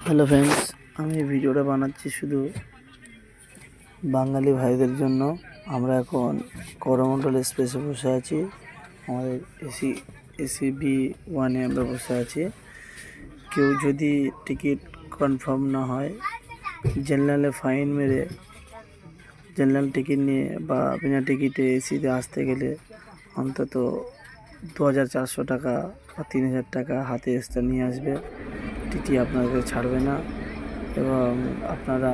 Hello friends, আমি ভিডিওটা বানাচ্ছি শুধু বাঙালি ভাইদের জন্য। আমরা এখন করমণ্ডল এক্সপ্রেসে বসে আছি। আমাদের এসি B1-এ আমরা বসে আছি। কেউ যদি টিকিট কনফার্ম না হয়, জেনারেলে ফাইন মেরে জেনারেল টিকিট নিয়ে বা বিনা টিকিটে এসিতে আসতে গেলে অন্তত 2400 টাকা বা 3000 টাকা হাতে এক্সট্রা নিয়ে আসবে। টিটি আপনাদের ছাড়বে না। এবং আপনারা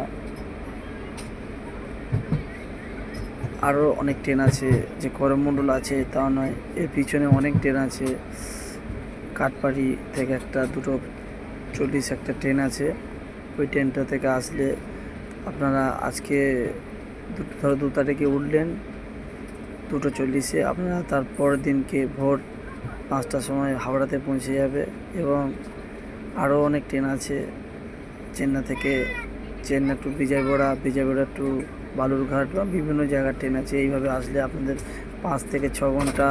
আরও অনেক ট্রেন আছে, যে করমণ্ডল আছে তা নয়, এর পিছনে অনেক ট্রেন আছে। কাঠবাড়ি থেকে একটা 2:40 একটা ট্রেন আছে। ওই ট্রেনটা থেকে আসলে আপনারা আজকে ধরো 2 তারিখে উঠলেন 2:40-এ, আপনারা তারপরের দিনকে ভোর 5টার সময় হাওড়াতে পৌঁছে যাবে। এবং আরও অনেক ট্রেন আছে, চেন্নাই টু বিজয়বাড়া টু বালুরঘাট বা বিভিন্ন জায়গার ট্রেন আছে। এইভাবে আসলে আপনাদের 5 থেকে 6 ঘন্টা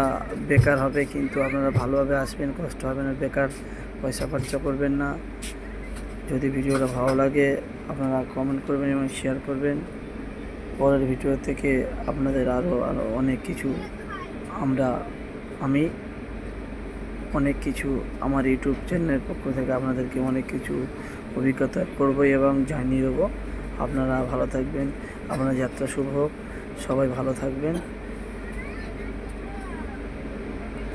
বেকার হবে, কিন্তু আপনারা ভালোভাবে আসবেন, কষ্ট হবে না, বেকার পয়সা খরচা করবেন না। যদি ভিডিওটা ভালো লাগে আপনারা কমেন্ট করবেন এবং শেয়ার করবেন। পরের ভিডিও থেকে আপনাদের আরও অনেক কিছু আমি অনেক কিছু আমার ইউটিউব চ্যানেলের পক্ষ থেকে আপনাদেরকে অনেক কিছু অভিজ্ঞতা করব এবং জানিয়ে দেবো। আপনারা ভালো থাকবেন, আপনার যাত্রা শুভ হোক, সবাই ভালো থাকবেন।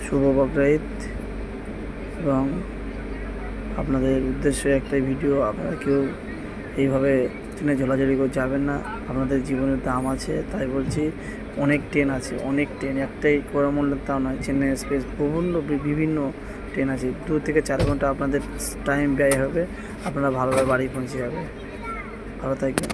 শুভ বকরাইদ। এবং আপনাদের উদ্দেশ্যে একটাই ভিডিও, আপনারা কেউ এইভাবে ট্রেনে ঝোলাঝুলি করে যাবেন না, আপনাদের জীবনের দাম আছে। তাই বলছি, অনেক ট্রেন আছে, অনেক ট্রেন, একটাই করমণ্ডল তাও নয়, চেন্নাই এক্সপ্রেস বিভিন্ন ট্রেন আছে। 2 থেকে 4 ঘন্টা আপনাদের টাইম ব্যয় হবে, আপনারা ভালোভাবে বাড়ি পৌঁছে যাবে। ভালো থাকবেন।